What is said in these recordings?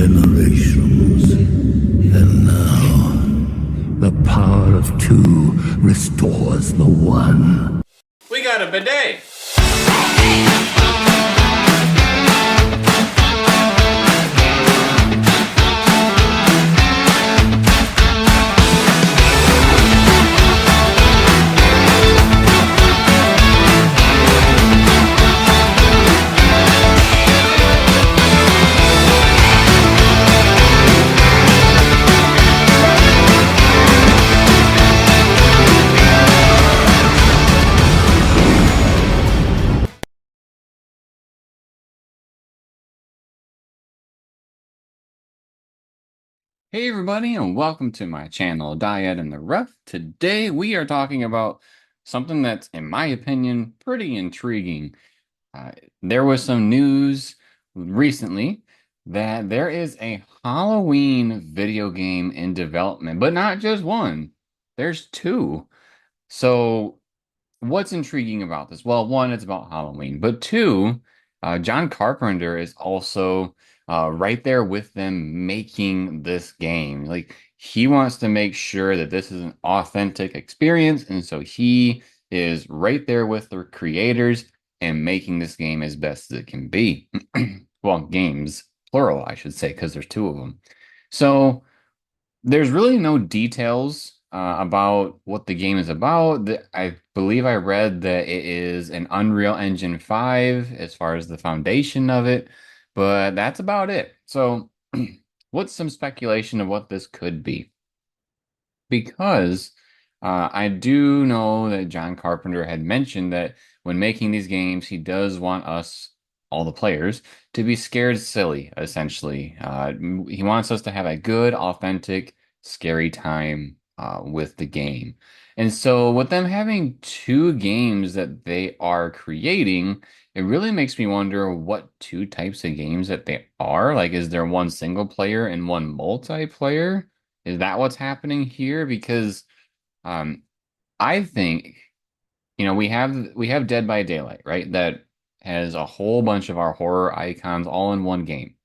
generations. And now, the power of two restores the one. We got a bidet! Hey everybody, and welcome to my channel, Dyad and the Ref. Today we are talking about something that's, in my opinion, pretty intriguing. There was some news recently that there is a Halloween video game in development, but not just one. There's two. So what's intriguing about this? Well, one, it's about Halloween, but two, John Carpenter is also right there with them making this game. Like, he wants to make sure that this is an authentic experience, and so he is right there with the creators and making this game as best as it can be. Well, games, plural, I should say, because there's two of them. So there's really no details about what the game is about. I believe I read that it is an Unreal Engine 5 as far as the foundation of it, but that's about it. So, what's some speculation of what this could be? Because I do know that John Carpenter had mentioned that when making these games, he does want us, all the players, to be scared silly, essentially. He wants us to have a good, authentic, scary time with the game. And so, with them having two games that they are creating, it really makes me wonder what two types of games that they are. Like, is there one single player and one multiplayer? Is that what's happening here? Because um, I think, we have Dead by Daylight, right? That has a whole bunch of our horror icons all in one game.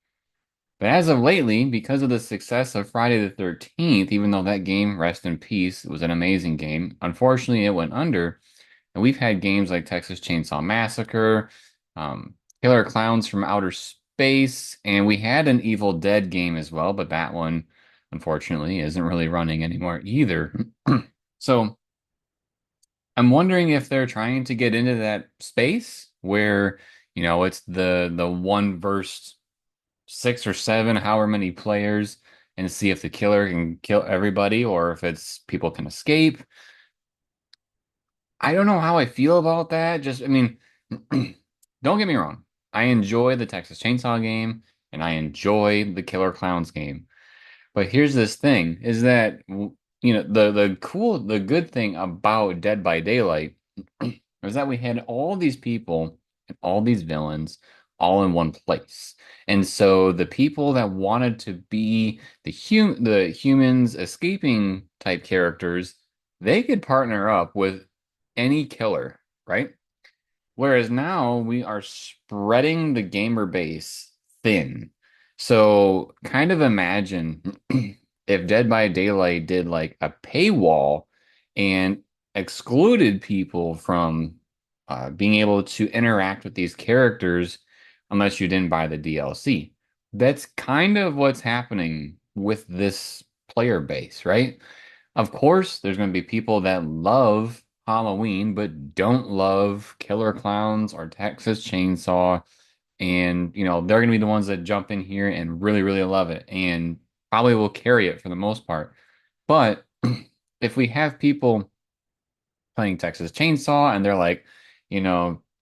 But as of lately, because of the success of Friday the 13th, even though that game, rest in peace, it was an amazing game, unfortunately it went under. And we've had games like Texas Chainsaw Massacre, um, Killer Clowns from Outer Space, and we had an Evil Dead game as well, but that one, unfortunately, isn't really running anymore either. So I'm wondering if they're trying to get into that space where, it's the one versus six or seven, however many players, and see if the killer can kill everybody or if it's people can escape. I don't know how I feel about that. Just, I mean, don't get me wrong. I enjoy the Texas Chainsaw game and I enjoy the Killer Clowns game. But here's this thing is that, the good thing about Dead by Daylight is that we had all these people and all these villains all in one place. And so the people that wanted to be the humans escaping type characters, they could partner up with any killer, right? Whereas now we are spreading the gamer base thin. So kind of imagine if Dead by Daylight did like a paywall and excluded people from being able to interact with these characters unless you didn't buy the DLC. That's kind of what's happening with this player base, right? Of course, there's going to be people that love Halloween but don't love Killer Clowns or Texas Chainsaw. And, they're going to be the ones that jump in here and really, really love it and probably will carry it for the most part. But if we have people playing Texas Chainsaw and they're like,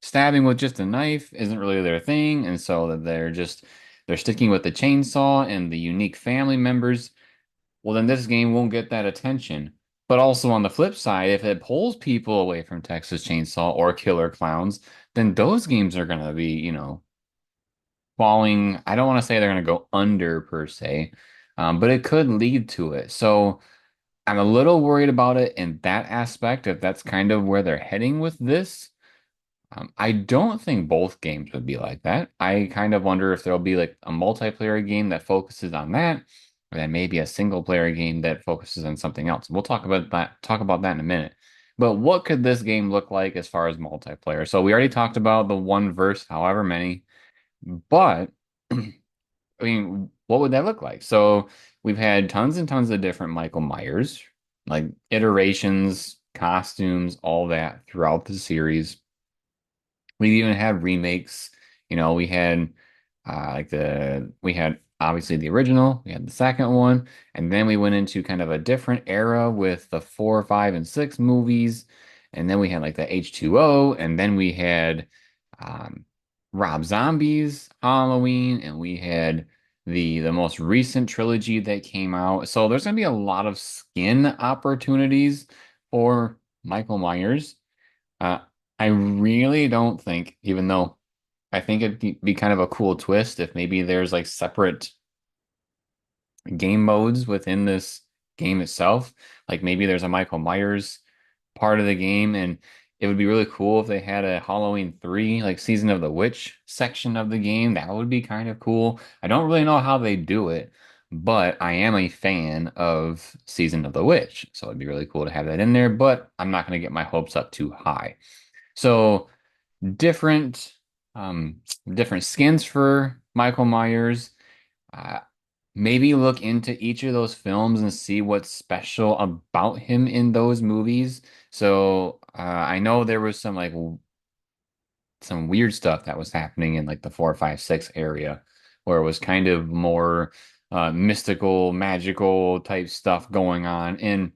stabbing with just a knife isn't really their thing. And so that they're sticking with the chainsaw and the unique family members, well, then this game won't get that attention. But also on the flip side, if it pulls people away from Texas Chainsaw or Killer Clowns, then those games are going to be, falling. I don't want to say they're going to go under per se, but it could lead to it. So I'm a little worried about it in that aspect, if that's kind of where they're heading with this. I don't think both games would be like that. I kind of wonder if there'll be like a multiplayer game that focuses on that, or then maybe a single player game that focuses on something else. We'll talk about that in a minute. But what could this game look like as far as multiplayer? So we already talked about the one verse, however many, but I mean, what would that look like? So we've had tons and tons of different Michael Myers, like iterations, costumes, all that throughout the series. We even had remakes. We had we had obviously the original, we had the second one, and then we went into kind of a different era with the four, five, and six movies, and then we had like the H2O, and then we had um, Rob Zombie's Halloween, and we had the most recent trilogy that came out. So there's gonna be a lot of skin opportunities for Michael Myers. Uh, I really don't think, even though I think it'd be kind of a cool twist if maybe there's like separate game modes within this game itself. Like maybe there's a Michael Myers part of the game, and it would be really cool if they had a Halloween 3, like Season of the Witch section of the game. That would be kind of cool. I don't really know how they do it, but I am a fan of Season of the Witch. So it'd be really cool to have that in there, but I'm not going to get my hopes up too high. So different um different skins for Michael Myers. Uh, Maybe look into each of those films and see what's special about him in those movies. So I know there was some like some weird stuff that was happening in like the 4, 5, 6 area where it was kind of more mystical, magical type stuff going on. And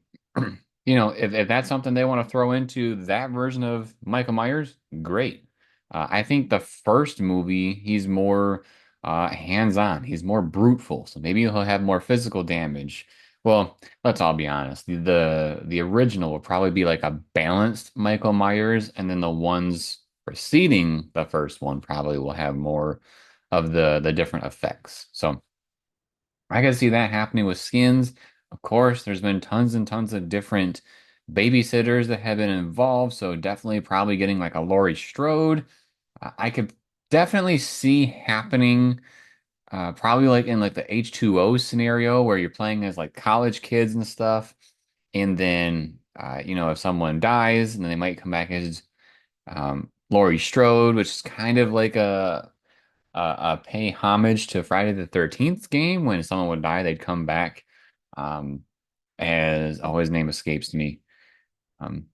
if that's something they want to throw into that version of Michael Myers, great. I think the first movie, he's more hands-on. He's more bruteful. So maybe he'll have more physical damage. Well, let's all be honest. The original will probably be like a balanced Michael Myers, and then the ones preceding the first one probably will have more of the different effects. So I can see that happening with skins. Of course, there's been tons and tons of different babysitters that have been involved, so definitely probably getting like a Laurie Strode. I could definitely see happening probably like in like the H2O scenario where you're playing as like college kids and stuff. And then if someone dies, and then they might come back as Laurie Strode, which is kind of like a pay homage to Friday the 13th game. When someone would die, they'd come back um, as, oh, his name escapes me. Um,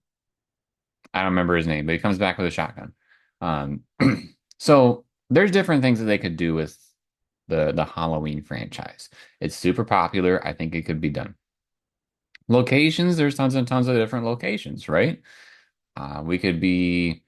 I don't remember his name, but he comes back with a shotgun. Um, so there's different things that they could do with the Halloween franchise. It's super popular. I think it could be done. Locations, there's tons and tons of different locations, right? We could be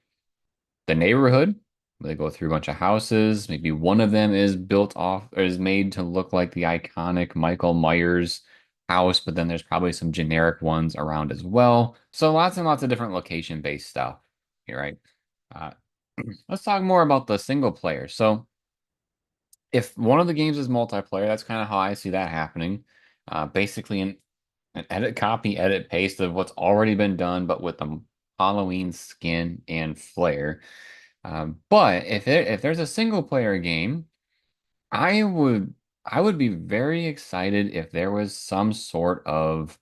the neighborhood. They go through a bunch of houses. Maybe one of them is built off or is made to look like the iconic Michael Myers house, but then there's probably some generic ones around as well. So lots and lots of different location-based stuff here, right? Uh, let's talk more about the single player. So if one of the games is multiplayer, that's kind of how I see that happening. Basically, an edit, copy, edit, paste of what's already been done, but with the Halloween skin and flair. But if there's a single player game, I would I would be very excited if there was some sort of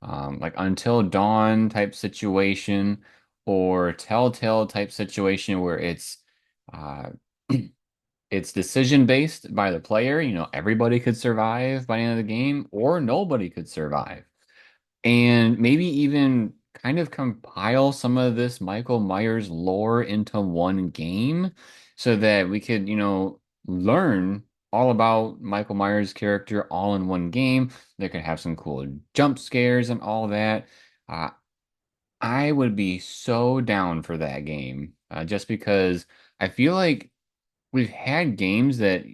like Until Dawn type situation or Telltale type situation where uh, it's decision based by the player. Everybody could survive by the end of the game, or nobody could survive, and maybe even kind of compile some of this Michael Myers lore into one game so that we could, learn all about Michael Myers' character all in one game. They could have some cool jump scares and all that. Uh, I would be so down for that game, just because I feel like we've had games that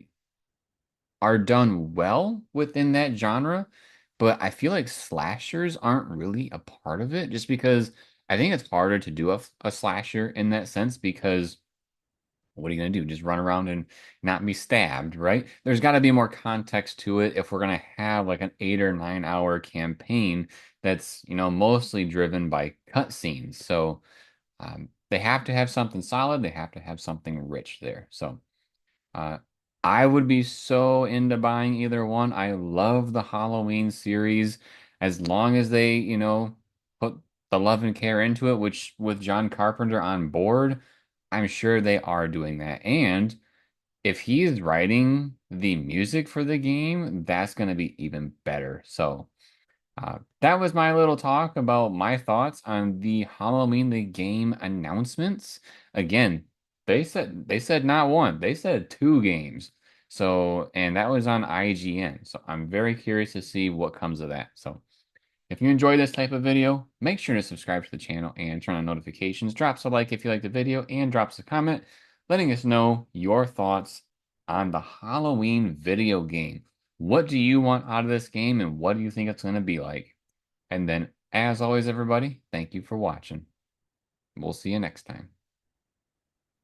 are done well within that genre, but I feel like slashers aren't really a part of it just because I think it's harder to do a slasher in that sense because what are you going to do? Just run around and not be stabbed, right? There's got to be more context to it if we're going to have like an 8 or 9 hour campaign that's, mostly driven by cutscenes. So they have to have something solid. They have to have something rich there. So uh, I would be so into buying either one. I love the Halloween series as long as they, put the love and care into it, which with John Carpenter on board, I'm sure they are doing that. And if he's writing the music for the game, that's going to be even better. So, that was my little talk about my thoughts on the Halloween the game announcements. Again, they said not one, they said two games. So, and that was on IGN. So I'm very curious to see what comes of that. So if you enjoy this type of video, make sure to subscribe to the channel and turn on notifications. Drop us a like if you like the video and drop us a comment letting us know your thoughts on the Halloween video game. What do you want out of this game and what do you think it's going to be like? And then, as always, everybody, thank you for watching. We'll see you next time.